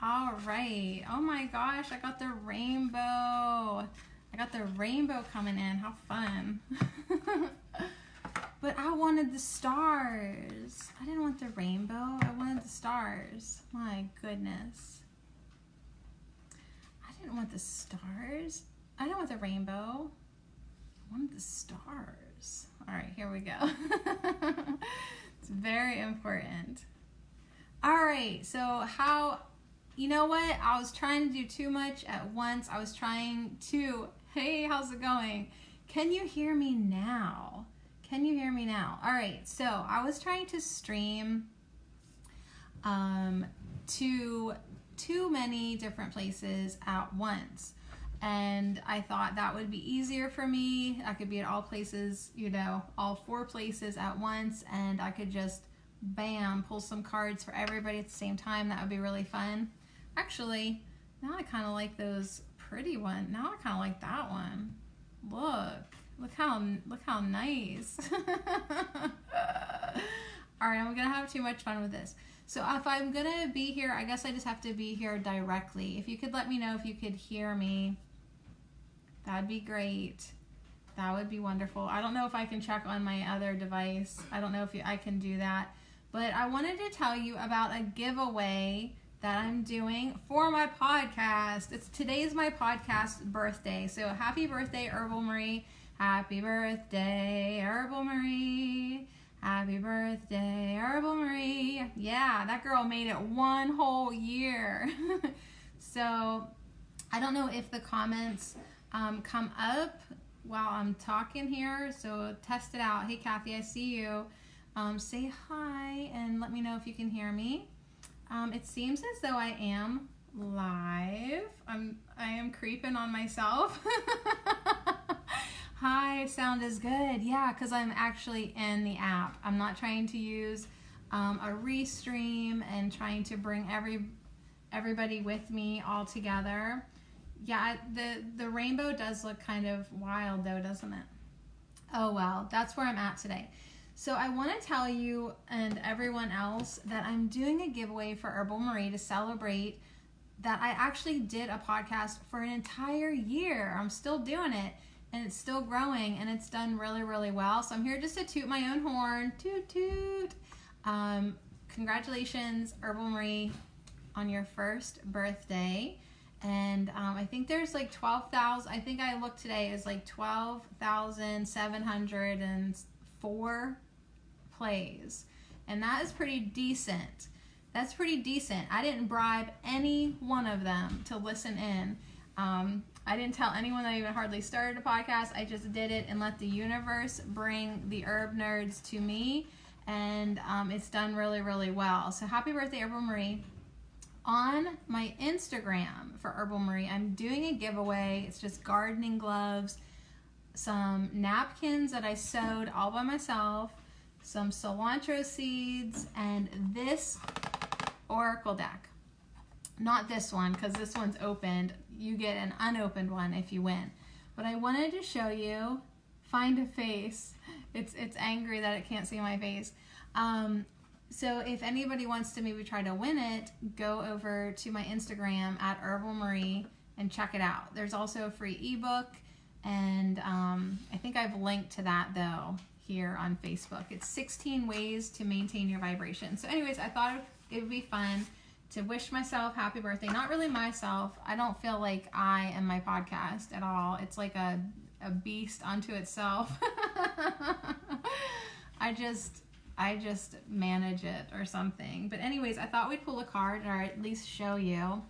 All right. Oh my gosh, I got the rainbow. I got the rainbow coming in. How fun. But I wanted the stars. I didn't want the rainbow. I wanted the stars. My goodness. I didn't want the stars. I didn't want the rainbow. I wanted the stars. All right, here we go. It's very important. All right, so you know what? I was trying to do too much at once. Hey, how's it going? Can you hear me now? Can you hear me now? All right, so I was trying to stream to too many different places at once. And I thought that would be easier for me. I could be at all places, all 4 places at once, and I could just, bam, pull some cards for everybody at the same time. That would be really fun. Actually, now I kind of like those pretty ones. Now I kind of like that one. Look how nice. All right, I'm gonna have too much fun with this. So if I'm gonna be here, I guess I just have to be here directly. If you could let me know if you could hear me, that'd be great. That would be wonderful. I don't know if I can check on my other device. I don't know if I can do that. But I wanted to tell you about a giveaway that I'm doing for my podcast. Today's my podcast birthday. So happy birthday, Herbal Marie. Happy birthday, Herbal Marie. Happy birthday, Herbal Marie. Yeah, that girl made it 1 whole year. So I don't know if the comments come up while I'm talking here. So test it out. Hey, Kathy, I see you. Say hi and let me know if you can hear me. It seems as though I am live. I am creeping on myself. Hi, sound is good. Yeah, because I'm actually in the app. I'm not trying to use a restream and trying to bring everybody with me all together. Yeah, the rainbow does look kind of wild though, doesn't it? Oh well, that's where I'm at today. So I want to tell you and everyone else that I'm doing a giveaway for Herbal Marie to celebrate that I actually did a podcast for an entire year. I'm still doing it, and it's still growing, and it's done really, really well. So I'm here just to toot my own horn. Toot, toot. Congratulations, Herbal Marie, on your first birthday. And I think there's like 12,000. I think I looked today, is like 12,704 plays. And that is pretty decent. That's pretty decent. I didn't bribe any one of them to listen in. I didn't tell anyone that I even hardly started a podcast. I just did it and let the universe bring the herb nerds to me. And it's done really, really well. So happy birthday, Herbal Marie. On my Instagram for Herbal Marie, I'm doing a giveaway. It's just gardening gloves, some napkins that I sewed all by myself, some cilantro seeds, and this oracle deck. Not this one, because this one's opened. You get an unopened one if you win. But I wanted to show you, find a face. It's angry that it can't see my face. So if anybody wants to maybe try to win it, go over to my Instagram at Herbal Marie and check it out. There's also a free ebook, and I think I've linked to that though here on Facebook. It's 16 ways to maintain your vibration. So anyways, I thought it would be fun to wish myself happy birthday. Not really myself. I don't feel like I am my podcast at all. It's like a beast unto itself. I just manage it or something. But anyways, I thought we'd pull a card or at least show you.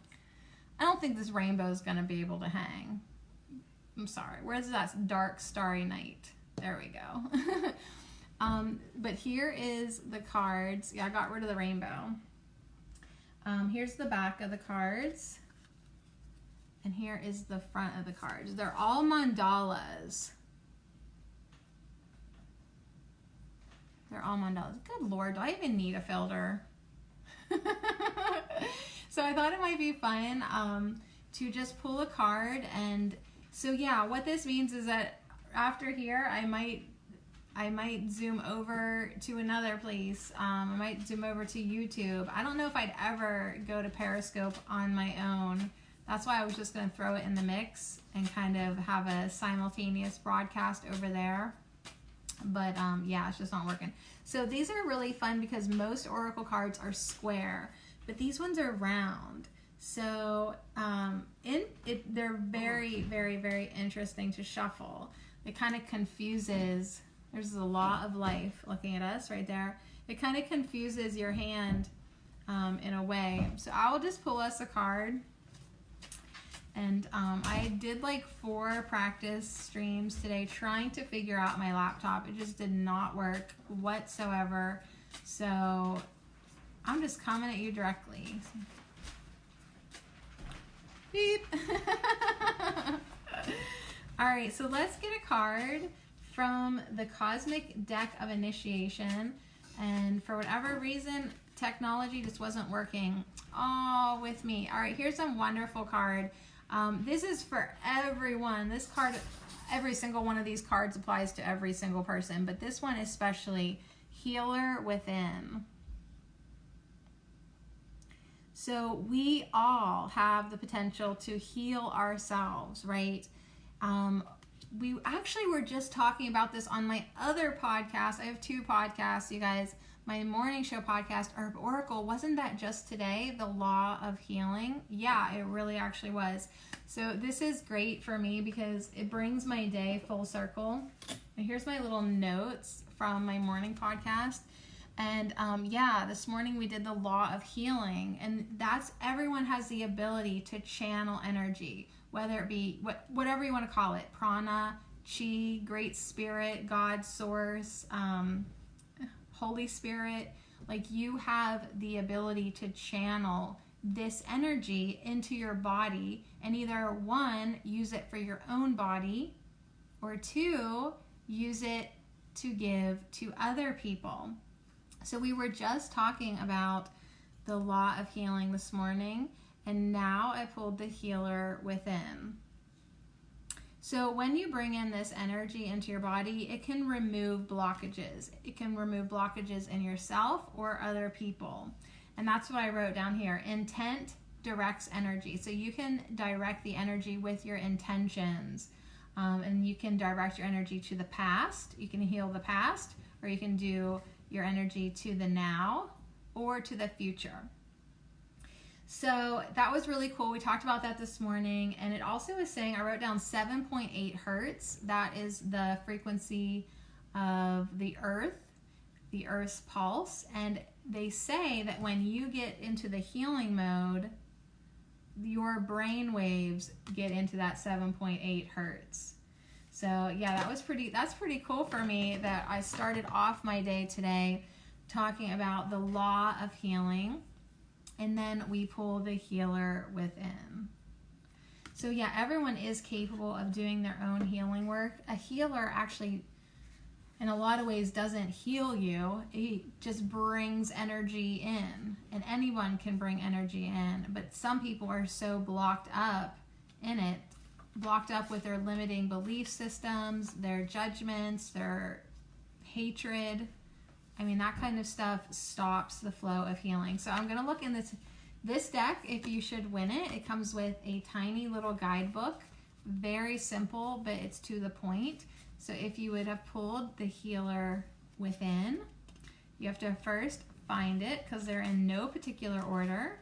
I don't think this rainbow is going to be able to hang. I'm sorry. Where's that dark starry night? There we go. But here is the cards. Yeah, I got rid of the rainbow. Here's the back of the cards. And here is the front of the cards. They're all mandalas. They're all mandalas. Good Lord, do I even need a filter? So I thought it might be fun to just pull a card. And so yeah, what this means is that after here, I might I might zoom over to another place. I might zoom over to YouTube. I don't know if I'd ever go to Periscope on my own. That's why I was just going to throw it in the mix and kind of have a simultaneous broadcast over there. But yeah, it's just not working. So these are really fun because most oracle cards are square, but these ones are round. So they're very, very, very interesting to shuffle. It kind of confuses. There's the law of life looking at us right there. It kind of confuses your hand in a way. So I will just pull us a card. And I did like 4 practice streams today trying to figure out my laptop. It just did not work whatsoever. So I'm just coming at you directly. Beep. All right, so let's get a card from the Cosmic Deck of Initiation. And for whatever reason, technology just wasn't working with me. All right, here's a wonderful card. This is for everyone. This card, every single one of these cards applies to every single person, but this one especially, Healer Within. So we all have the potential to heal ourselves, right? We actually were just talking about this on my other podcast. I have 2 podcasts, you guys. My morning show podcast, Herb Oracle, wasn't that just today, the law of healing? Yeah, it really actually was. So this is great for me because it brings my day full circle. And here's my little notes from my morning podcast. And yeah, this morning we did the law of healing. And that's, everyone has the ability to channel energy, whether it be whatever you want to call it, prana, chi, great spirit, God, source, Holy Spirit. Like, you have the ability to channel this energy into your body and either 1, use it for your own body, or 2, use it to give to other people. So we were just talking about the law of healing this morning, and now I pulled the Healer Within. So when you bring in this energy into your body, it can remove blockages. It can remove blockages in yourself or other people. And that's what I wrote down here. Intent directs energy. So you can direct the energy with your intentions. And you can direct your energy to the past. You can heal the past, or you can do your energy to the now or to the future. So that was really cool. We talked about that this morning, and it also is saying, I wrote down 7.8 hertz. That is the frequency of the Earth's pulse. And they say that when you get into the healing mode, your brain waves get into that 7.8 hertz. So yeah, that's pretty cool for me that I started off my day today talking about the law of healing. And then we pull the Healer Within. So yeah, everyone is capable of doing their own healing work. A healer actually, in a lot of ways, doesn't heal you. It just brings energy in. And anyone can bring energy in. But some people are so blocked up in it, blocked up with their limiting belief systems, their judgments, their hatred. I mean, that kind of stuff stops the flow of healing. So I'm going to look in this deck, if you should win it. It comes with a tiny little guidebook. Very simple, but it's to the point. So if you would have pulled the Healer Within, you have to first find it because they're in no particular order.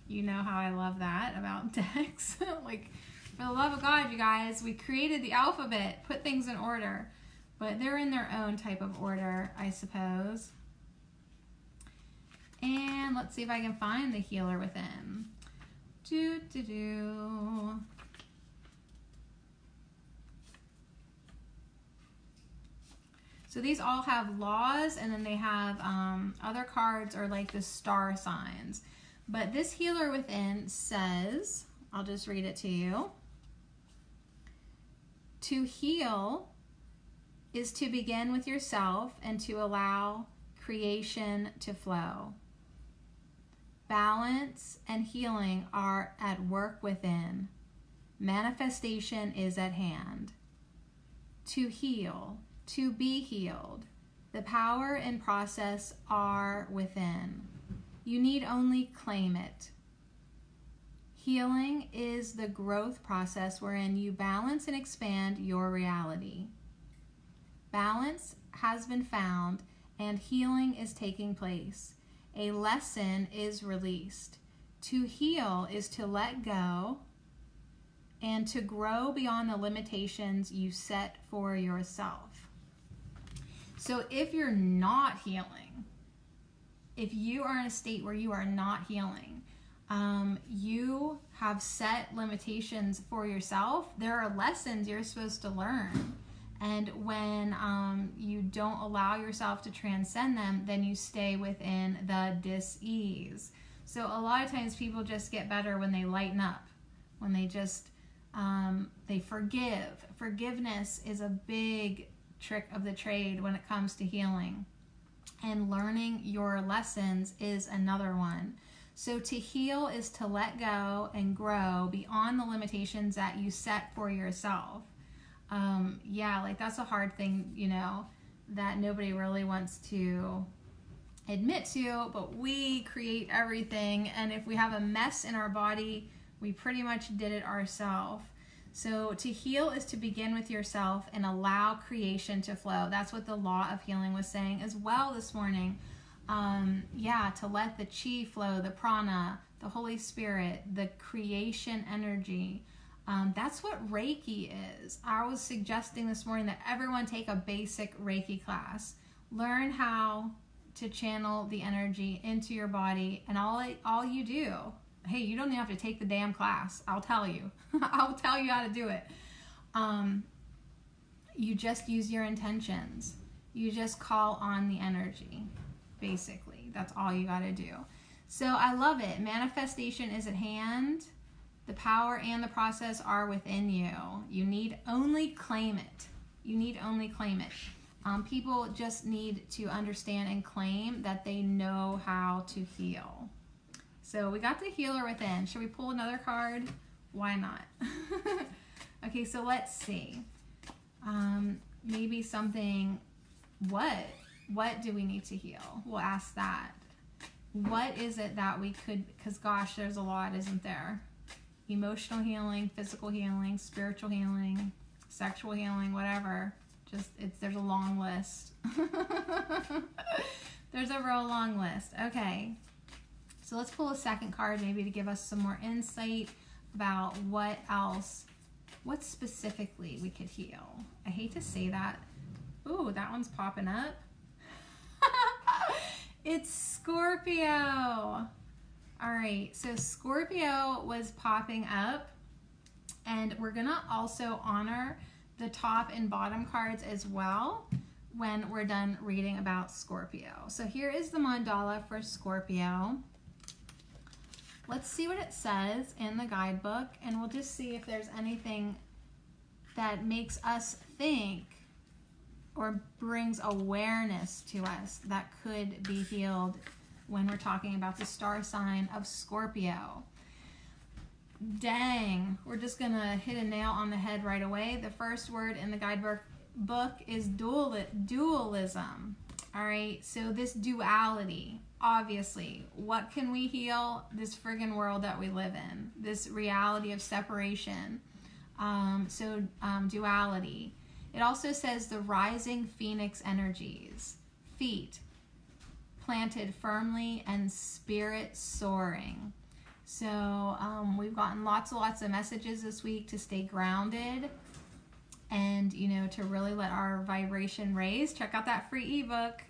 You know how I love that about decks. Like, for the love of God, you guys, we created the alphabet, put things in order. But they're in their own type of order, I suppose. And let's see if I can find the Healer Within. So these all have laws, and then they have other cards are like the star signs. But this Healer Within says, I'll just read it to you. To heal is to begin with yourself and to allow creation to flow. Balance and healing are at work within. Manifestation is at hand. To heal to be healed. The power and process are within. You need only claim it. Healing is the growth process wherein you balance and expand your reality. Balance has been found and healing is taking place. A lesson is released. To heal is to let go and to grow beyond the limitations you set for yourself. So if you're not healing, if you are in a state where you are not healing, you have set limitations for yourself. There are lessons you're supposed to learn. And when you don't allow yourself to transcend them, then you stay within the dis-ease. So a lot of times people just get better when they lighten up, when they just, they forgive. Forgiveness is a big trick of the trade when it comes to healing. And learning your lessons is another one. So to heal is to let go and grow beyond the limitations that you set for yourself. Yeah, like that's a hard thing, you know, that nobody really wants to admit to, but we create everything. And if we have a mess in our body, we pretty much did it ourselves. So to heal is to begin with yourself and allow creation to flow. That's what the law of healing was saying as well this morning. Yeah, to let the chi flow, the prana, the Holy Spirit, the creation energy. That's what Reiki is. I was suggesting this morning that everyone take a basic Reiki class. Learn how to channel the energy into your body, and all you do, hey, you don't even have to take the damn class. I'll tell you. I'll tell you how to do it. You just use your intentions. You just call on the energy, basically. That's all you got to do. So I love it. Manifestation is at hand. The power and the process are within you. You need only claim it. You need only claim it. People just need to understand and claim that they know how to heal. So we got the healer within. Should we pull another card? Why not? Okay, so let's see. Maybe something, what do we need to heal? We'll ask that. What is it that we could, because gosh, there's a lot, isn't there? Emotional healing, physical healing, spiritual healing, sexual healing, whatever. Just, there's a long list. There's a real long list. Okay. So let's pull a second card maybe to give us some more insight about what else, what specifically we could heal. I hate to say that. Ooh, that one's popping up. It's Scorpio. All right, so Scorpio was popping up, and we're gonna also honor the top and bottom cards as well when we're done reading about Scorpio. So here is the mandala for Scorpio. Let's see what it says in the guidebook, and we'll just see if there's anything that makes us think or brings awareness to us that could be healed when we're talking about the star sign of Scorpio. Dang, we're just gonna hit a nail on the head right away. The first word in the guidebook is dualism. All right, so this duality, obviously, what can we heal? This friggin' world that we live in, this reality of separation. Duality. It also says the rising phoenix energies, feet planted firmly and spirit soaring. So we've gotten lots of messages this week to stay grounded and, you know, to really let our vibration raise. Check out that free ebook.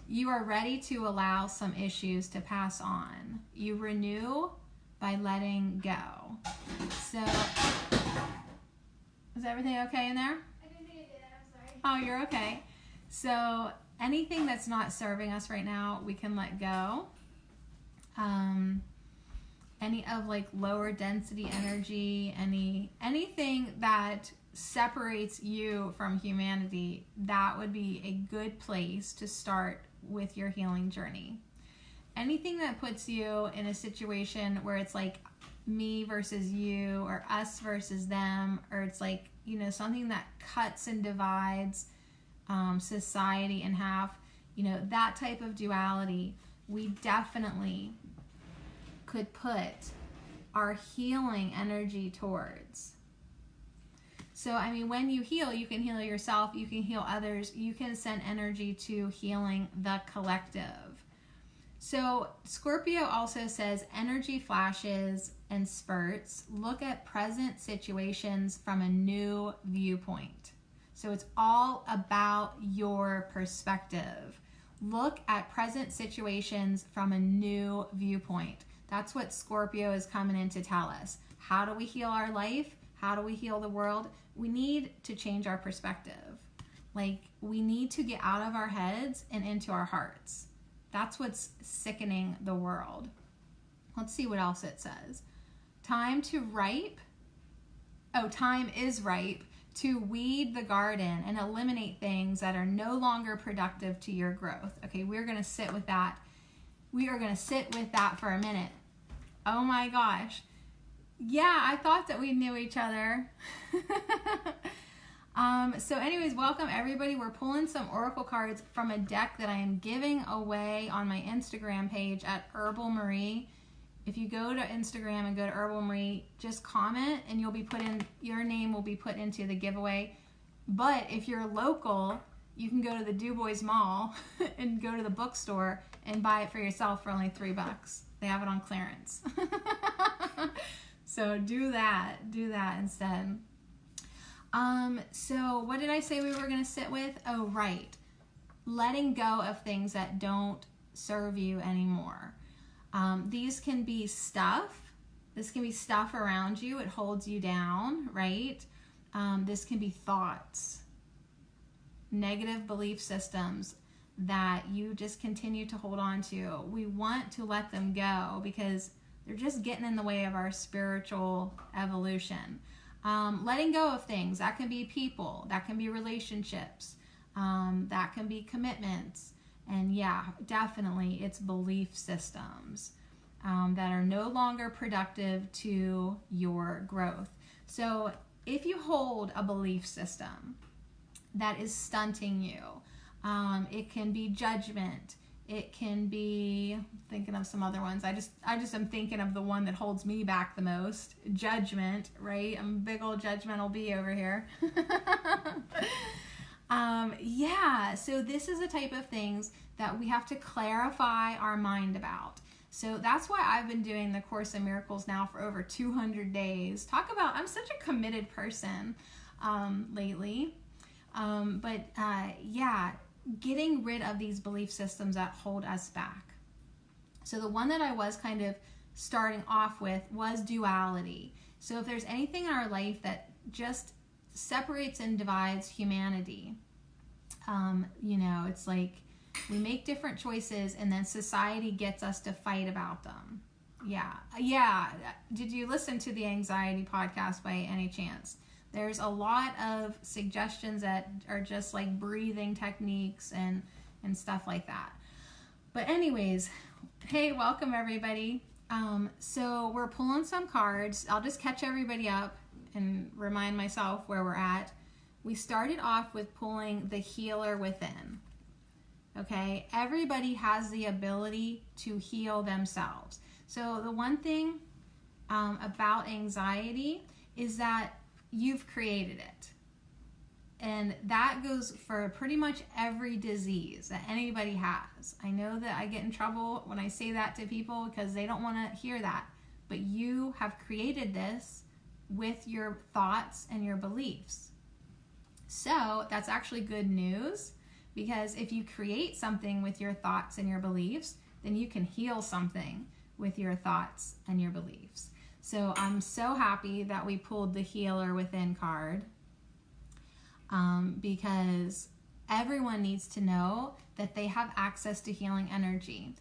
You are ready to allow some issues to pass on. You renew by letting go. So, is everything okay in there? I didn't think it did. I'm sorry. Oh, you're okay. So anything that's not serving us right now, we can let go. Any of like lower density energy, anything that separates you from humanity, that would be a good place to start with your healing journey. Anything that puts you in a situation where it's like me versus you or us versus them, or it's like, you know, something that cuts and divides society in half, you know, that type of duality, we definitely could put our healing energy towards. So, I mean, when you heal, you can heal yourself, you can heal others, you can send energy to healing the collective. So, Scorpio also says energy flashes and spurts. Look at present situations from a new viewpoint. So, it's all about your perspective. Look at present situations from a new viewpoint. That's what Scorpio is coming in to tell us. How do we heal our life? How do we heal the world? We need to change our perspective. Like, we need to get out of our heads and into our hearts. That's what's sickening the world. Let's see what else it says. Time is ripe to weed the garden and eliminate things that are no longer productive to your growth. Okay, we're going to sit with that. We are going to sit with that for a minute. Oh my gosh. Yeah, I thought that we knew each other. So anyways, welcome everybody. We're pulling some oracle cards from a deck that I am giving away on my Instagram page at Herbal Marie. If you go to Instagram and go to Herbal Marie, just comment and you'll be put in, your name will be put into the giveaway. But if you're local, you can go to the Du Bois Mall and go to the bookstore and buy it for yourself for only $3. They have it on clearance. So do that instead. So what did I say we were going to sit with? Oh, right. Letting go of things that don't serve you anymore. These can be stuff. This can be stuff around you. It holds you down, right? This can be thoughts, negative belief systems that you just continue to hold on to. We want to let them go because they're just getting in the way of our spiritual evolution. Letting go of things, that can be people, that can be relationships, that can be commitments, and yeah, definitely it's belief systems that are no longer productive to your growth. So if you hold a belief system that is stunting you, it can be judgment, it can be, thinking of some other ones. I just am thinking of the one that holds me back the most. Judgment, right? I'm a big old judgmental bee over here. Yeah, so this is the type of things that we have to clarify our mind about. So that's why I've been doing the Course in Miracles now for over 200 days. Talk about, I'm such a committed person lately. Yeah, getting rid of these belief systems that hold us back. So the one that I was kind of starting off with was duality. So if there's anything in our life that just separates and divides humanity, you know, it's like we make different choices and then society gets us to fight about them. Yeah. Did you listen to the anxiety podcast by any chance? There's a lot of suggestions that are just like breathing techniques and stuff like that. But anyways, hey, welcome everybody. So we're pulling some cards. I'll just catch everybody up and remind myself where we're at. We started off with pulling the healer within. Okay, everybody has the ability to heal themselves. So the one thing about anxiety is that you've created it. And that goes for pretty much every disease that anybody has. I know that I get in trouble when I say that to people because they don't want to hear that. But you have created this with your thoughts and your beliefs. So that's actually good news, because if you create something with your thoughts and your beliefs, then you can heal something with your thoughts and your beliefs. So I'm so happy that we pulled the healer within card, because everyone needs to know that they have access to healing energy.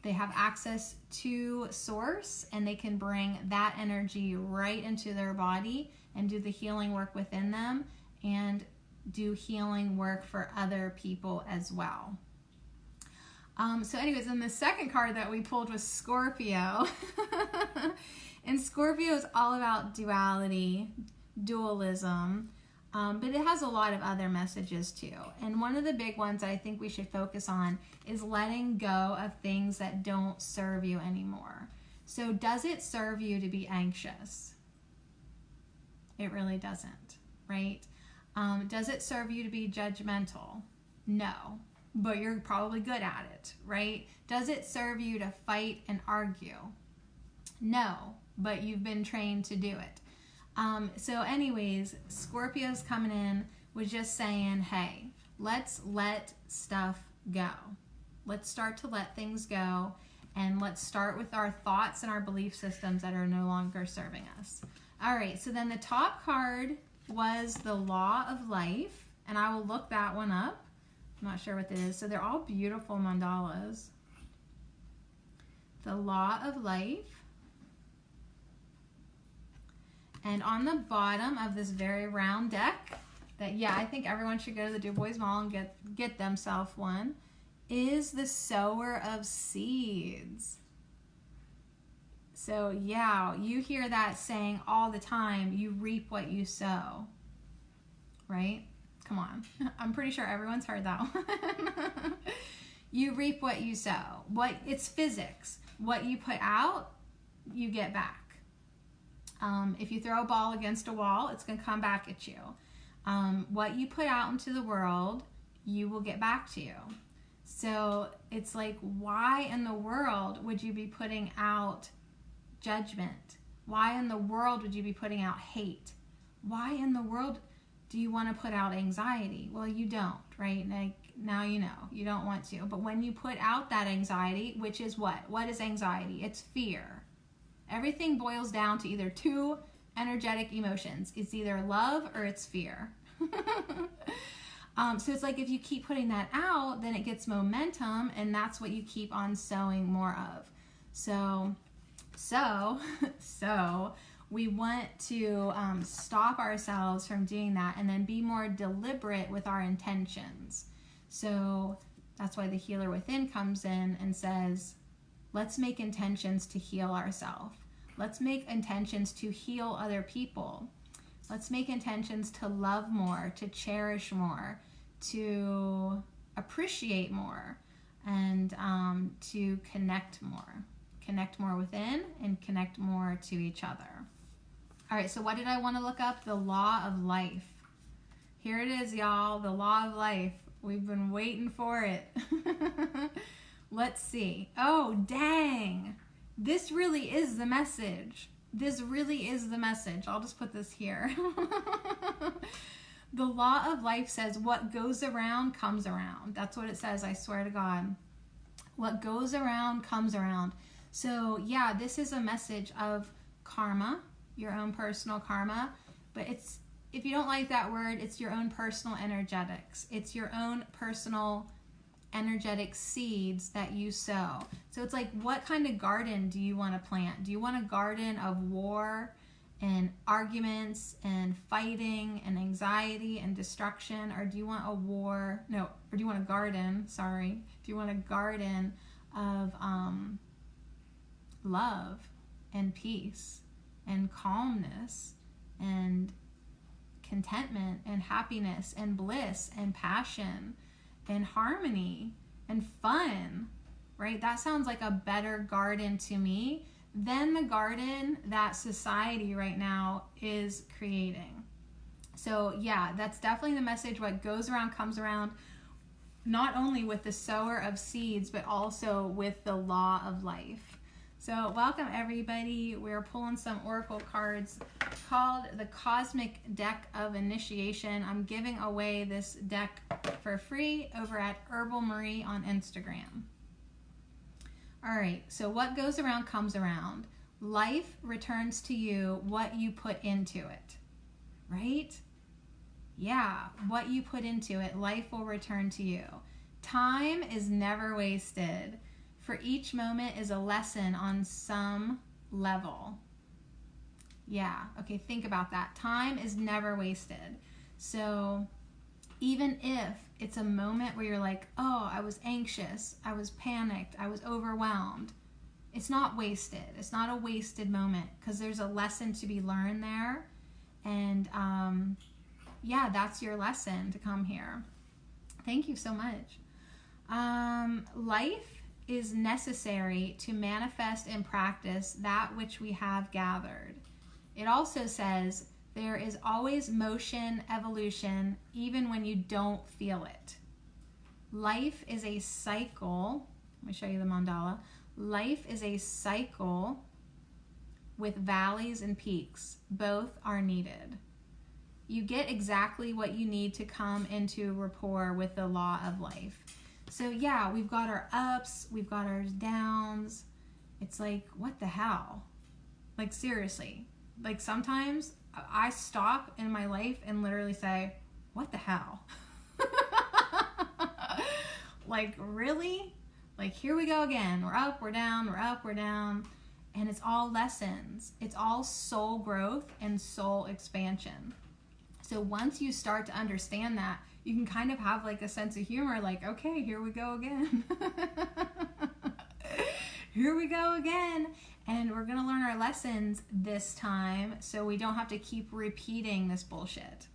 They have access to source, and they can bring that energy right into their body and do the healing work within them and do healing work for other people as well. So anyways, then the second card that we pulled was Scorpio. And Scorpio is all about duality, dualism, but it has a lot of other messages too. And one of the big ones I think we should focus on is letting go of things that don't serve you anymore. So does it serve you to be anxious? It really doesn't, right? Does it serve you to be judgmental? No, but you're probably good at it, right? Does it serve you to fight and argue? No, but you've been trained to do it. So anyways, Scorpio's coming in with just saying, hey, let's let stuff go. Let's start to let things go, and let's start with our thoughts and our belief systems that are no longer serving us. All right, so then the top card was the Law of Life, and I will look that one up. I'm not sure what it is. So they're all beautiful mandalas. The Law of Life. And on the bottom of this very round deck, that, yeah, I think everyone should go to the Du Bois Mall and get themselves one, is the Sower of Seeds. So, yeah, you hear that saying all the time, you reap what you sow, right? Come on. I'm pretty sure everyone's heard that one. You reap what you sow. It's physics. What you put out, you get back. If you throw a ball against a wall, it's going to come back at you. What you put out into the world, you will get back to you. So it's like, why in the world would you be putting out judgment? Why in the world would you be putting out hate? Why in the world do you want to put out anxiety? Well, you don't, right? Like, now you know, you don't want to. But when you put out that anxiety, which is what? What is anxiety? It's fear. Everything boils down to either two energetic emotions. It's either love or it's fear. So it's like if you keep putting that out, then it gets momentum, and that's what you keep on sowing more of. So we want to stop ourselves from doing that, and then be more deliberate with our intentions. So that's why the Healer Within comes in and says, let's make intentions to heal ourselves. Let's make intentions to heal other people. Let's make intentions to love more, to cherish more, to appreciate more, and to connect more. Connect more within and connect more to each other. All right, so what did I want to look up? The Law of Life. Here it is, y'all, the Law of Life. We've been waiting for it. Let's see. Oh, dang. This really is the message. This really is the message. I'll just put this here. The Law of Life says, what goes around comes around. That's what it says, I swear to God. What goes around comes around. So, yeah, this is a message of karma, your own personal karma. But it's, if you don't like that word, it's your own personal energetics. It's your own personal energetic seeds that you sow. So it's like, what kind of garden do you want to plant? Do you want a garden of war and arguments and fighting and anxiety and destruction? Or do you want or do you want a garden, do you want a garden of love and peace and calmness and contentment and happiness and bliss and passion and harmony and fun, right? That sounds like a better garden to me than the garden that society right now is creating. So yeah, that's definitely the message. What goes around comes around, not only with the Sower of Seeds, but also with the Law of Life. So welcome everybody. We're pulling some oracle cards called the Cosmic Deck of Initiation. I'm giving away this deck for free over at Herbal Marie on Instagram. All right, so what goes around comes around. Life returns to you what you put into it, right? Yeah, what you put into it, life will return to you. Time is never wasted. For each moment is a lesson on some level. Yeah, okay, think about that. Time is never wasted. So Even if it's a moment where you're like, oh, I was anxious, I was panicked, I was overwhelmed, it's not wasted. It's not a wasted moment, because there's a lesson to be learned there. And yeah, that's your lesson to come here. Thank you so much. Life is necessary to manifest and practice that which we have gathered. It also says there is always motion, evolution, even when you don't feel it. Life is a cycle. Let me show you the mandala. Life is a cycle with valleys and peaks. Both are needed. You get exactly what you need to come into rapport with the law of life. So yeah, we've got our ups, we've got our downs. It's like, what the hell? Like, seriously. Like, sometimes I stop in my life and literally say, what the hell? Like, really? Like, here we go again. We're up, we're down, we're up, we're down. And it's all lessons. It's all soul growth and soul expansion. So once you start to understand that, you can kind of have like a sense of humor, like, okay, here we go again. Here we go again. And we're going to learn our lessons this time so we don't have to keep repeating this bullshit.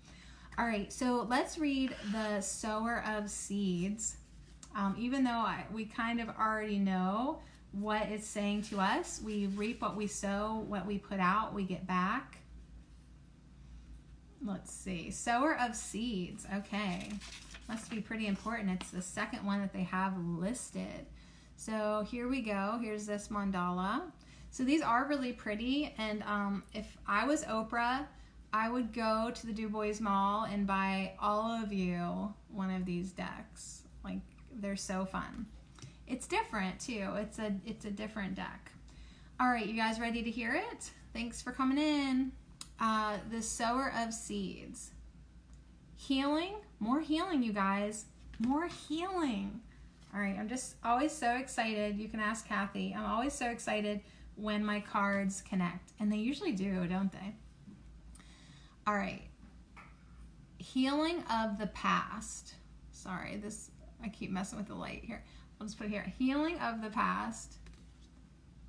All right, so let's read the Sower of Seeds. Even though we kind of already know what it's saying to us, we reap what we sow, what we put out, we get back. Let's see, Sower of Seeds. Okay, must be pretty important. It's the second one that they have listed. So here we go. Here's this mandala. So these are really pretty, and if I was Oprah, I would go to the Du Bois Mall and buy all of you one of these decks. Like, they're so fun. It's different too. It's a different deck. All right, you guys ready to hear it? Thanks for coming in. The Sower of Seeds. Healing, more healing, you guys. More healing. All right, I'm just always so excited. You can ask Kathy. I'm always so excited when my cards connect. And they usually do, don't they? All right. Healing of the past. Sorry, I keep messing with the light here. I'll just put it here. Healing of the past.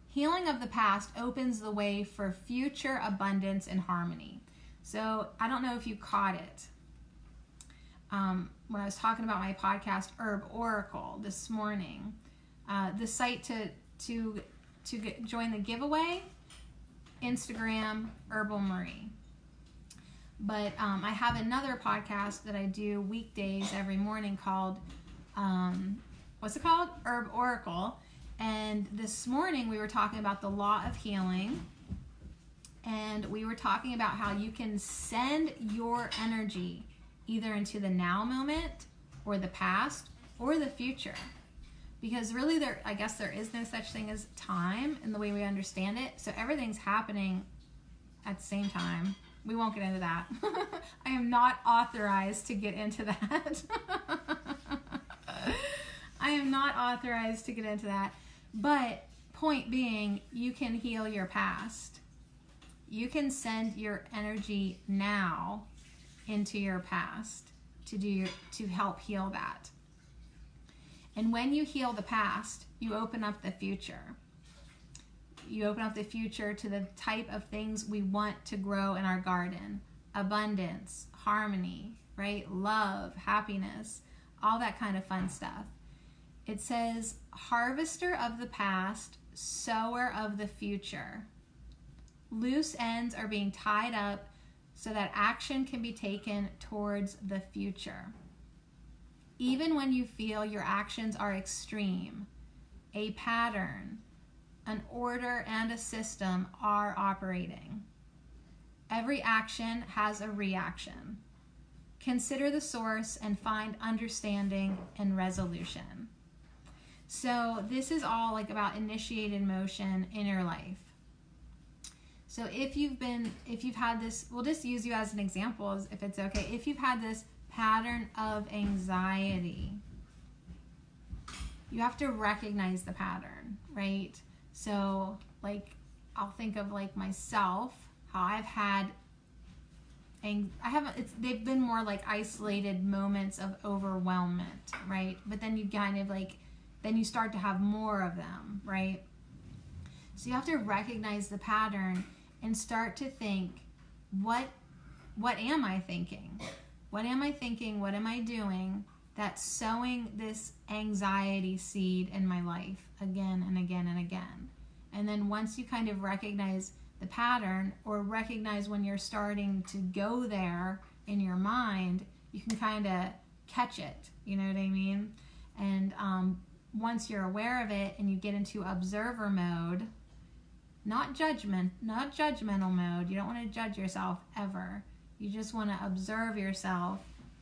Healing of the past opens the way for future abundance and harmony. So I don't know if you caught it. When I was talking about my podcast, Herb Oracle, this morning, the site to join the giveaway, Instagram, Herbal Marie. But I have another podcast that I do weekdays every morning called, what's it called? Herb Oracle. And this morning we were talking about the law of healing. And we were talking about how you can send your energy either into the now moment or the past or the future. Because really I guess there is no such thing as time in the way we understand it. So everything's happening at the same time. We won't get into that. I am not authorized to get into that. I am not authorized to get into that. But point being, you can heal your past. You can send your energy now into your past to help heal that. And when you heal the past, you open up the future. You open up the future to the type of things we want to grow in our garden. Abundance, harmony, right? Love, happiness, all that kind of fun stuff. It says, harvester of the past, sower of the future. Loose ends are being tied up so that action can be taken towards the future. Even when you feel your actions are extreme, a pattern, an order, and a system are operating. Every action has a reaction. Consider the source and find understanding and resolution. So this is all like about initiated motion in your life. So if you've had this, we'll just use you as an example if it's okay. If you've had this pattern of anxiety, you have to recognize the pattern, right? So like, I'll think of like myself, how I've had they've been more like isolated moments of overwhelmment, right? But then you kind of like, then you start to have more of them, right? So you have to recognize the pattern and start to think, what am I thinking? What am I thinking? What am I doing that's sowing this anxiety seed in my life again and again and again? And then once you kind of recognize the pattern, or recognize when you're starting to go there in your mind, you can kind of catch it, you know what I mean? And once you're aware of it and you get into observer mode, not judgmental mode. You don't want to judge yourself ever. You just want to observe yourself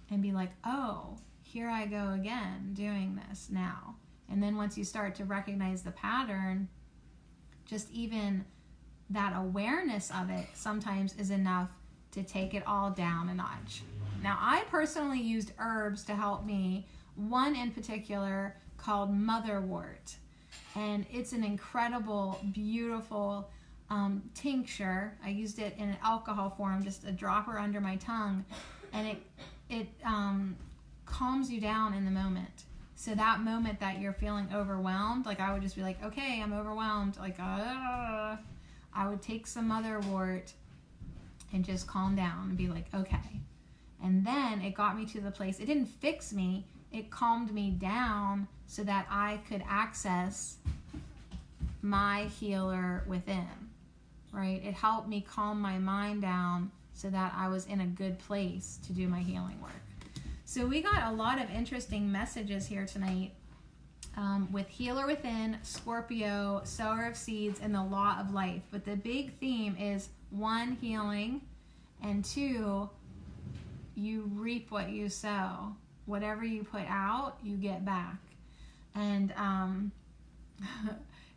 and be like, oh, here I go again doing this now. And then once you start to recognize the pattern, just even that awareness of it sometimes is enough to take it all down a notch. Now, I personally used herbs to help me, one in particular called motherwort. And it's an incredible, beautiful tincture. I used it in an alcohol form, just a dropper under my tongue, and it calms you down in the moment. So that moment that you're feeling overwhelmed, like I would just be like, okay, I'm overwhelmed, like I would take some motherwort and just calm down and be like, okay. And then it got me to the place, it didn't fix me, it calmed me down so that I could access my healer within, right? It helped me calm my mind down so that I was in a good place to do my healing work. So we got a lot of interesting messages here tonight with Healer Within, Scorpio, Sower of Seeds, and the Law of Life. But the big theme is 1, healing, and 2, you reap what you sow. Whatever you put out, you get back. And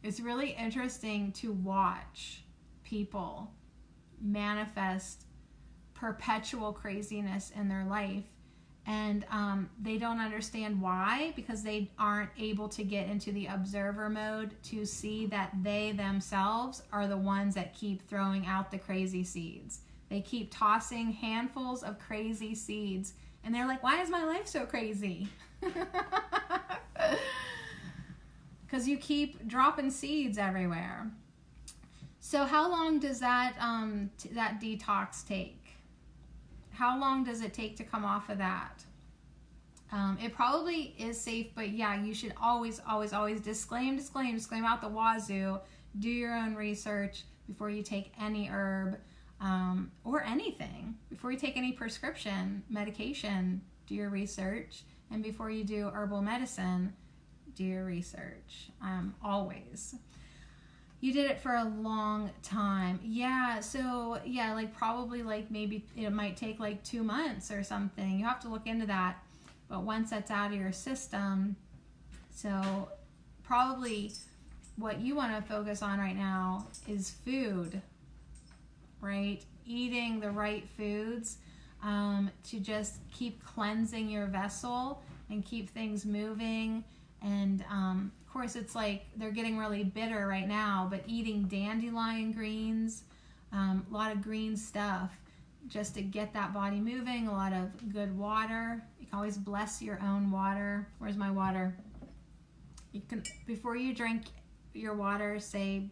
it's really interesting to watch people manifest perpetual craziness in their life. And they don't understand why, because they aren't able to get into the observer mode to see that they themselves are the ones that keep throwing out the crazy seeds. They keep tossing handfuls of crazy seeds. And they're like, why is my life so crazy? Because you keep dropping seeds everywhere. So how long does that detox take? How long does it take to come off of that? It probably is safe, but yeah, you should always disclaim out the wazoo. Do your own research before you take any herb or anything. Before you take any prescription medication, do your research. And before you do herbal medicine, do your research. Always. You did it for a long time. Yeah, so yeah, like probably like maybe it might take like 2 months or something. You have to look into that. But once that's out of your system, so probably what you want to focus on right now is food, right? Eating the right foods to just keep cleansing your vessel and keep things moving. And of course, it's like they're getting really bitter right now, but eating dandelion greens, a lot of green stuff, just to get that body moving, a lot of good water. You can always bless your own water. Where's my water? You can, before you drink your water, say,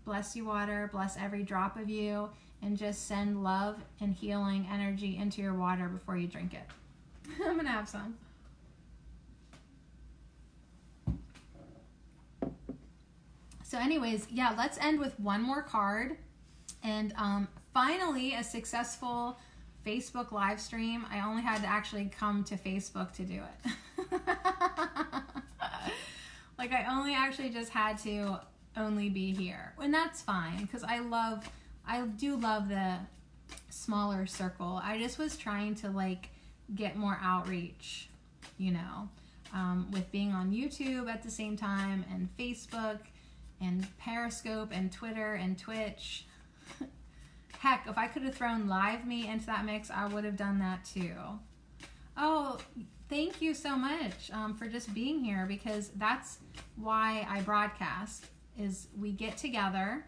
bless you water, bless every drop of you, and just send love and healing energy into your water before you drink it. I'm gonna have some. So anyways, yeah, let's end with one more card. And finally, a successful Facebook live stream. I only had to actually come to Facebook to do it. Like I only actually just had to only be here. And that's fine, because I do love the smaller circle. I just was trying to like get more outreach, you know, with being on YouTube at the same time, and Facebook, and Periscope, and Twitter, and Twitch. Heck, if I could have thrown Live Me into that mix, I would have done that too. Oh, thank you so much for just being here, because that's why I broadcast, is we get together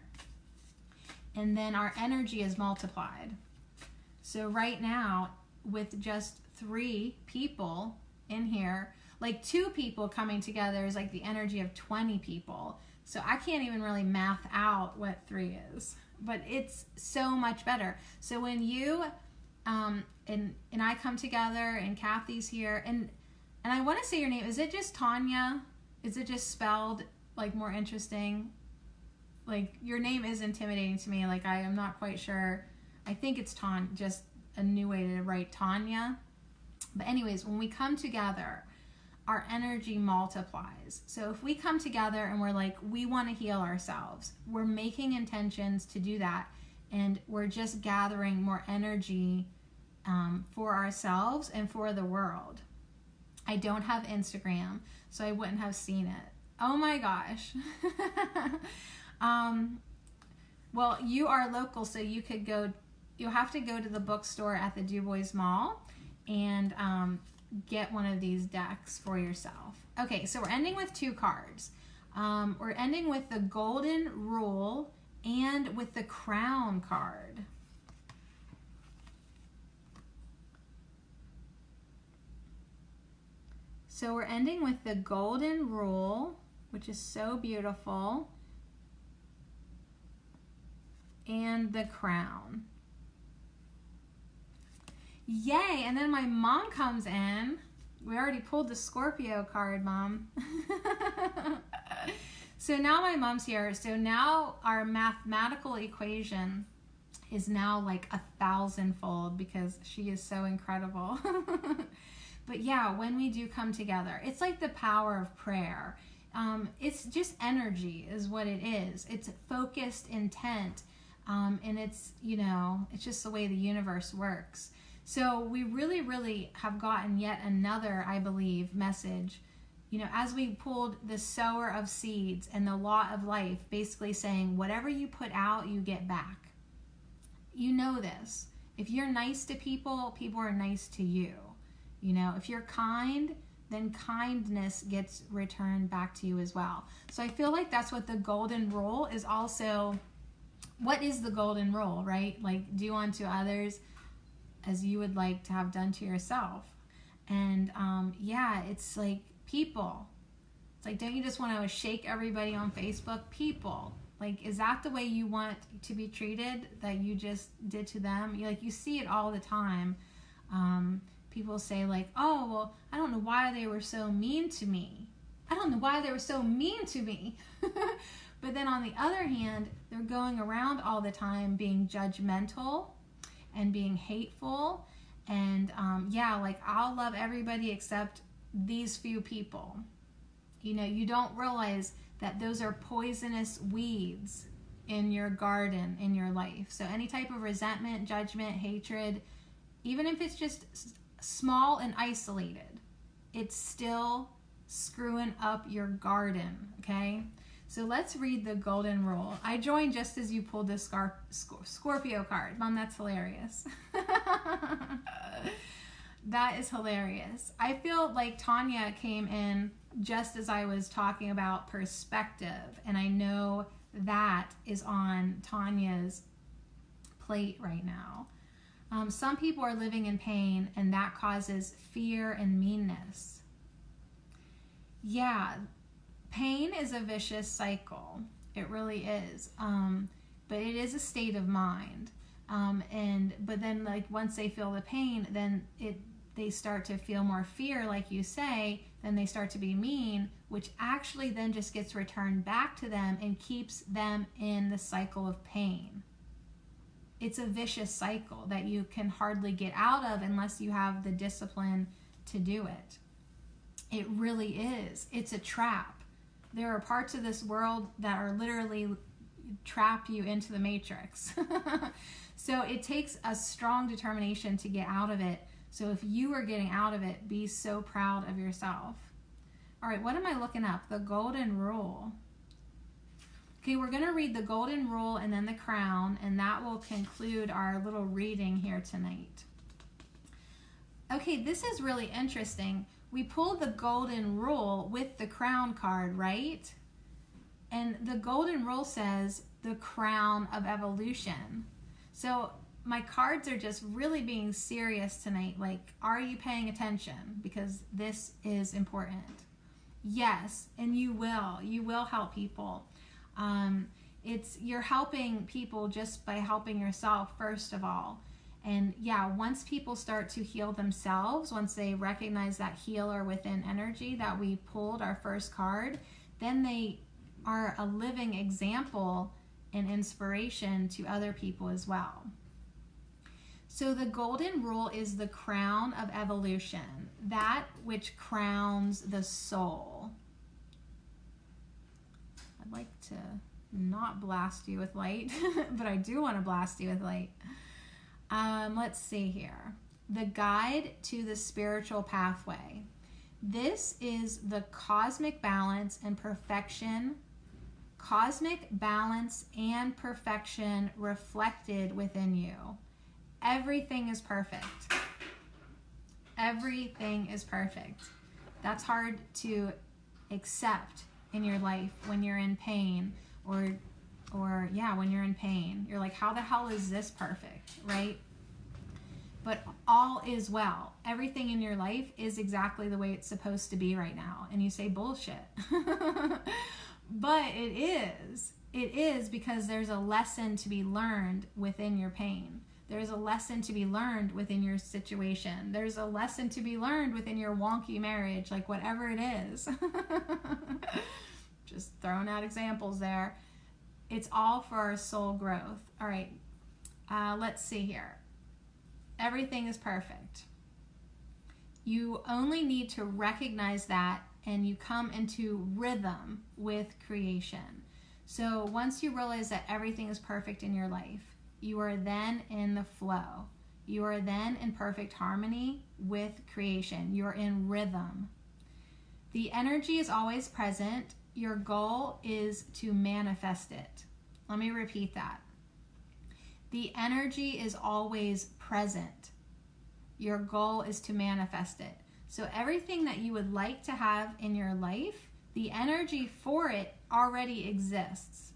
and then our energy is multiplied. So right now, with just 3 people in here, like 2 people coming together is like the energy of 20 people. So I can't even really math out what 3 is, but it's so much better. So when you and I come together, and Kathy's here, and I want to say your name. Is it just Tanya? Is it just spelled like more interesting? Like, your name is intimidating to me. Like, I am not quite sure. I think it's just a new way to write Tanya. But anyways, when we come together, our energy multiplies. So if we come together and we're like, we want to heal ourselves, we're making intentions to do that, and we're just gathering more energy for ourselves and for the world. I don't have Instagram, so I wouldn't have seen it. Oh my gosh. Well, you are local, so you could go. You'll have to go to the bookstore at the Du Bois Mall and get one of these decks for yourself. Okay, so we're ending with 2 cards. We're ending with the Golden Rule and with the Crown card. So we're ending with the Golden Rule, which is so beautiful, and the Crown. Yay! And then my mom comes in. We already pulled the Scorpio card, Mom. So now my mom's here. So now our mathematical equation is now like 1,000-fold because she is so incredible. But yeah, when we do come together, it's like the power of prayer. It's just energy is what it is. It's focused intent. And it's, it's just the way the universe works. So we really, really have gotten yet another, I believe, message. As we pulled the sower of seeds and the law of life, basically saying whatever you put out, you get back. You know this. If you're nice to people, people are nice to you. If you're kind, then kindness gets returned back to you as well. So I feel like that's what the Golden Rule is also. What is the Golden Rule, right? Like, do unto others as you would like to have done to yourself. And yeah, it's like people. It's like, don't you just want to shake everybody on Facebook? People. Like, is that the way you want to be treated that you just did to them? You see it all the time. People say like, oh, well, I don't know why they were so mean to me. I don't know why they were so mean to me. But then on the other hand, they're going around all the time being judgmental and being hateful. And yeah, like, I'll love everybody except these few people. You don't realize that those are poisonous weeds in your garden, in your life. So any type of resentment, judgment, hatred, even if it's just small and isolated, it's still screwing up your garden, okay? So let's read the Golden Rule. I joined just as you pulled the Scorpio card. Mom, that's hilarious. That is hilarious. I feel like Tanya came in just as I was talking about perspective, and I know that is on Tanya's plate right now. Some people are living in pain, and that causes fear and meanness. Yeah, pain is a vicious cycle. It really is. But it is a state of mind. But then, like, once they feel the pain, then they start to feel more fear, like you say, then they start to be mean, which actually then just gets returned back to them and keeps them in the cycle of pain. It's a vicious cycle that you can hardly get out of unless you have the discipline to do it. It really is. It's a trap. There are parts of this world that are literally trap you into the matrix. So it takes a strong determination to get out of it. So if you are getting out of it, be so proud of yourself. All right, what am I looking up? The Golden Rule. Okay, we're going to read the Golden Rule and then the Crown, and that will conclude our little reading here tonight. Okay, this is really interesting. We pulled the Golden Rule with the Crown card, right? And the Golden Rule says the crown of evolution. So my cards are just really being serious tonight. Like, are you paying attention? Because this is important. Yes, and you will help people. You're helping people just by helping yourself, first of all. And yeah, once people start to heal themselves, once they recognize that healer within energy that we pulled, our first card, then they are a living example and inspiration to other people as well. So the golden rule is the crown of evolution, that which crowns the soul. I'd like to not blast you with light, but I do want to blast you with light. Let's see here. The guide to the spiritual pathway. This is the cosmic balance and perfection reflected within you. Everything is perfect. Everything is perfect. That's hard to accept in your life when you're in pain, or when you're in pain. You're like, how the hell is this perfect, right? But all is well. Everything in your life is exactly the way it's supposed to be right now. And you say, bullshit. But it is. It is, because there's a lesson to be learned within your pain. There's a lesson to be learned within your situation. There's a lesson to be learned within your wonky marriage, like whatever it is. Just throwing out examples there. It's all for our soul growth. All right, let's see here. Everything is perfect. You only need to recognize that, and you come into rhythm with creation. So once you realize that everything is perfect in your life, you are then in the flow. You are then in perfect harmony with creation. You're in rhythm. The energy is always present. Your goal is to manifest it. Let me repeat that. The energy is always present. Your goal is to manifest it. So everything that you would like to have in your life, the energy for it already exists.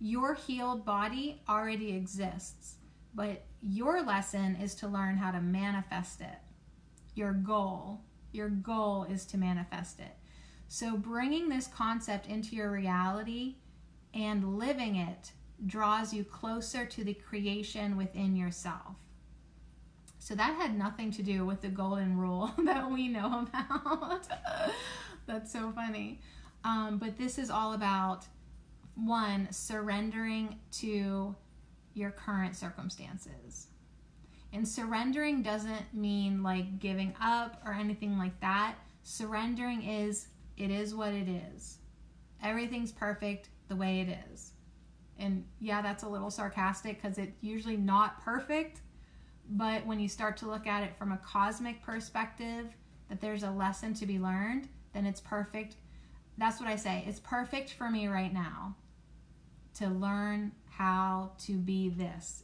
Your healed body already exists, but your lesson is to learn how to manifest it. Your goal is to manifest it. So bringing this concept into your reality and living it draws you closer to the creation within yourself. So that had nothing to do with the golden rule that we know about. That's so funny. But this is all about, one, surrendering to your current circumstances. And surrendering doesn't mean like giving up or anything like that. Surrendering is, it is what it is. Everything's perfect the way it is. And yeah, that's a little sarcastic because it's usually not perfect. But when you start to look at it from a cosmic perspective, that there's a lesson to be learned, then it's perfect. That's what I say. It's perfect for me right now to learn how to be this.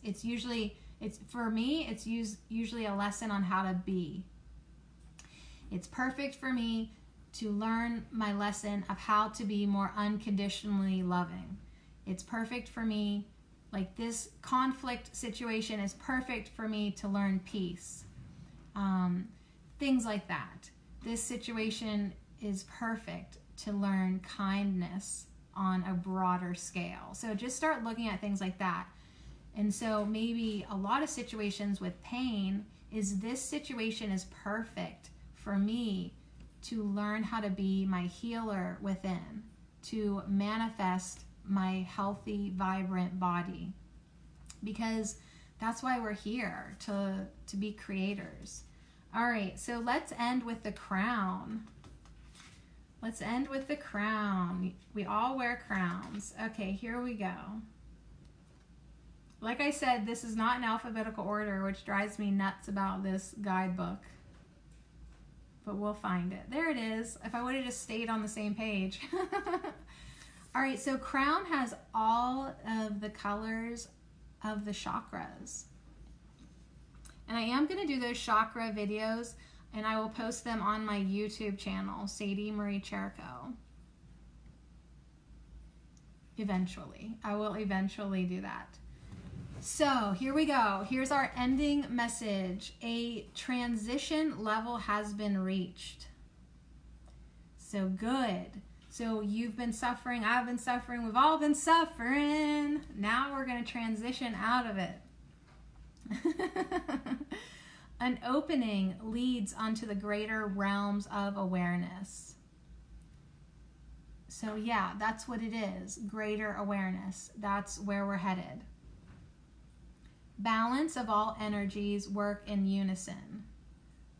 For me, it's usually a lesson on how to be. It's perfect for me to learn my lesson of how to be more unconditionally loving. It's perfect for me, like this conflict situation is perfect for me to learn peace. Things like that. This situation is perfect to learn kindness on a broader scale. So just start looking at things like that. And so maybe a lot of situations with pain is this situation is perfect for me to learn how to be my healer within, to manifest my healthy, vibrant body. Because that's why we're here, to be creators. All right, so let's end with the crown. Let's end with the crown. We all wear crowns. Okay, here we go. Like I said, this is not in alphabetical order, which drives me nuts about this guidebook. But we'll find it. There it is. If I would have just stayed on the same page. All right, so crown has all of the colors of the chakras. And I am going to do those chakra videos, and I will post them on my YouTube channel, Sadie Marie Cherico. Eventually. I will eventually do that. So here we go. Here's our ending message. A transition level has been reached. So good. So you've been suffering, I've been suffering, we've all been suffering. Now we're going to transition out of it. An opening leads onto the greater realms of awareness. So yeah, that's what it is. Greater awareness. That's where we're headed. Balance of all energies work in unison.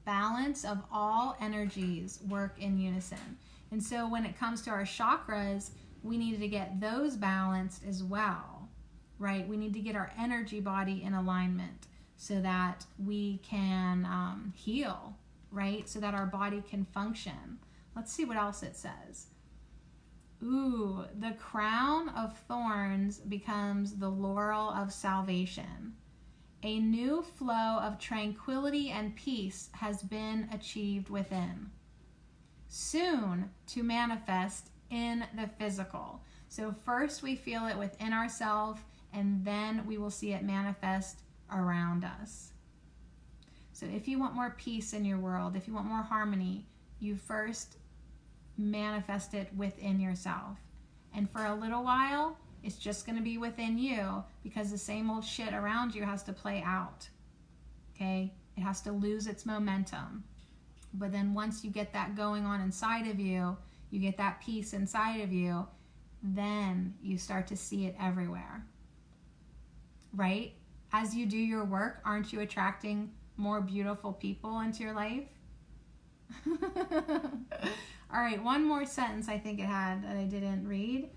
Balance of all energies work in unison. And so when it comes to our chakras, we need to get those balanced as well, right? We need to get our energy body in alignment so that we can heal, right? So that our body can function. Let's see what else it says. Ooh, the crown of thorns becomes the laurel of salvation. A new flow of tranquility and peace has been achieved within. Soon to manifest in the physical. So first we feel it within ourselves, and then we will see it manifest around us. So if you want more peace in your world, if you want more harmony, you first manifest it within yourself. And for a little while, it's just going to be within you because the same old shit around you has to play out. Okay? It has to lose its momentum. But then once you get that going on inside of you, you get that peace inside of you, then you start to see it everywhere. Right? As you do your work, aren't you attracting more beautiful people into your life? All right, one more sentence I think it had that I didn't read.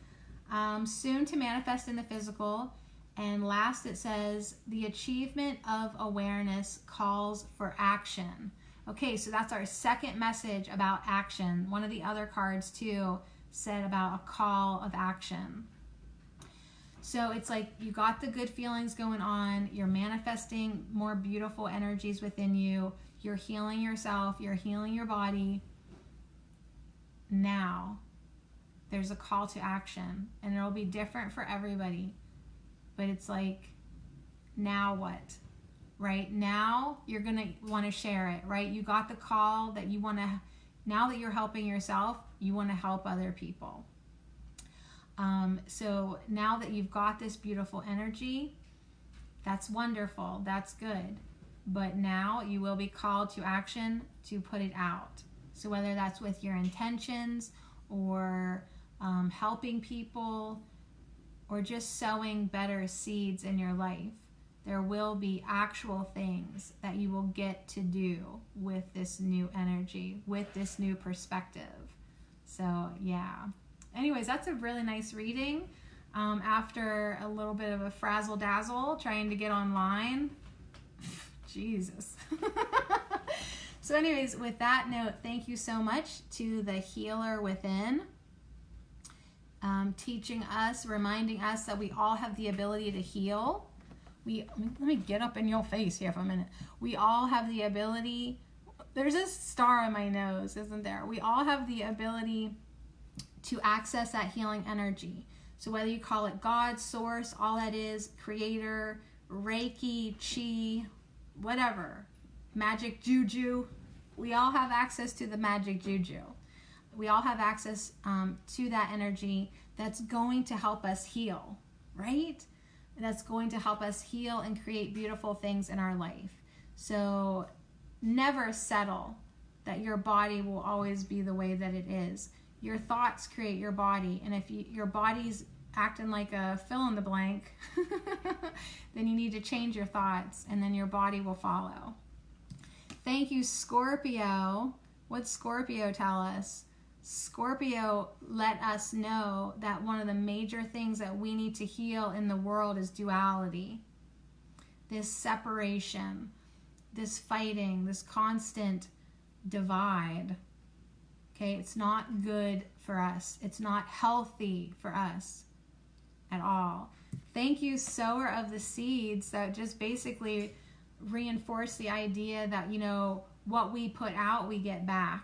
Soon to manifest in the physical. And last it says, the achievement of awareness calls for action. Okay, so that's our second message about action. One of the other cards too said about a call of action. So it's like you got the good feelings going on. You're manifesting more beautiful energies within you. You're healing yourself. You're healing your body. Now, there's a call to action. And it'll be different for everybody. But it's like, now what? Right? Now, you're going to want to share it, right? You got the call that you want to, now that you're helping yourself, you want to help other people. So now that you've got this beautiful energy, that's wonderful, that's good. But now you will be called to action to put it out. So whether that's with your intentions or helping people or just sowing better seeds in your life, there will be actual things that you will get to do with this new energy, with this new perspective. So yeah. Anyways, that's a really nice reading. After a little bit of a frazzle dazzle trying to get online. Jesus. So anyways, with that note, thank you so much to the healer within, teaching us, reminding us that we all have the ability to heal. Let me get up in your face here for a minute. We all have the ability. There's a star on my nose, isn't there? We all have the ability to access that healing energy. So whether you call it God, source, all that is, creator, Reiki, chi, whatever, magic juju, we all have access to the magic juju. We all have access to that energy that's going to help us heal, right? That's going to help us heal and create beautiful things in our life. So never settle that your body will always be the way that it is. Your thoughts create your body, and if your body's acting like a fill in the blank, then you need to change your thoughts, and then your body will follow. Thank you, Scorpio. What'd Scorpio tell us? Scorpio let us know that one of the major things that we need to heal in the world is duality. This separation, this fighting, this constant divide. Okay, it's not good for us. It's not healthy for us at all. Thank you, sower of the seeds, that just basically reinforce the idea that, you know, what we put out, we get back.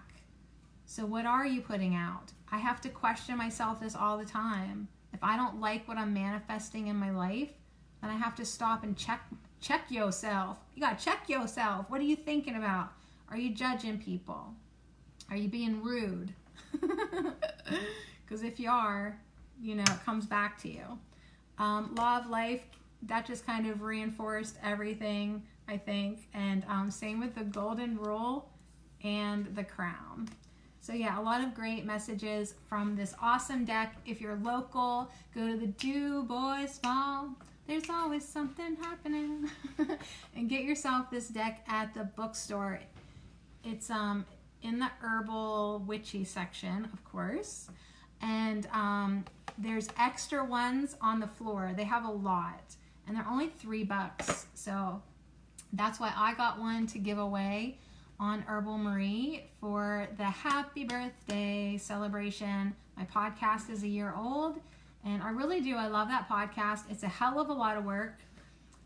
So what are you putting out? I have to question myself this all the time. If I don't like what I'm manifesting in my life, then I have to stop and check yourself. You gotta check yourself. What are you thinking about? Are you judging people? Are you being rude? Because if you are, you know, it comes back to you. Law of life, that just kind of reinforced everything, I think. And same with the golden rule and the crown. So yeah, a lot of great messages from this awesome deck. If you're local, go to the Du Bois Mall. There's always something happening. And get yourself this deck at the bookstore. It's in the herbal witchy section, of course. And there's extra ones on the floor. They have a lot. And they're only $3. So that's why I got one to give away on Herbal Marie for the happy birthday celebration. My podcast is a year old, and I really do. I love that podcast. It's a hell of a lot of work,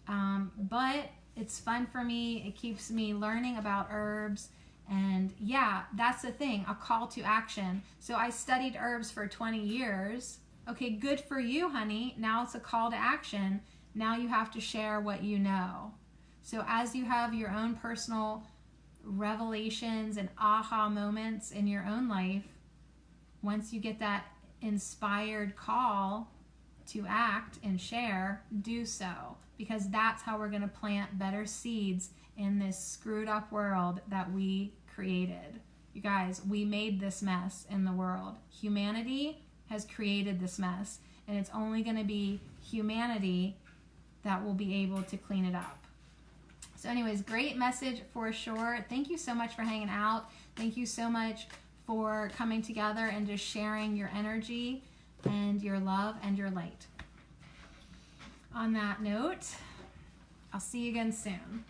but it's fun for me. It keeps me learning about herbs, and yeah, that's the thing, a call to action. So I studied herbs for 20 years. Okay, good for you, honey. Now it's a call to action. Now you have to share what you know. So as you have your own personal revelations and aha moments in your own life, once you get that inspired call to act and share, do so, because that's how we're going to plant better seeds in this screwed up world that we created. You guys, we made this mess in the world. Humanity has created this mess, and it's only going to be humanity that will be able to clean it up. So anyways, great message for sure. Thank you so much for hanging out. Thank you so much for coming together and just sharing your energy and your love and your light. On that note, I'll see you again soon.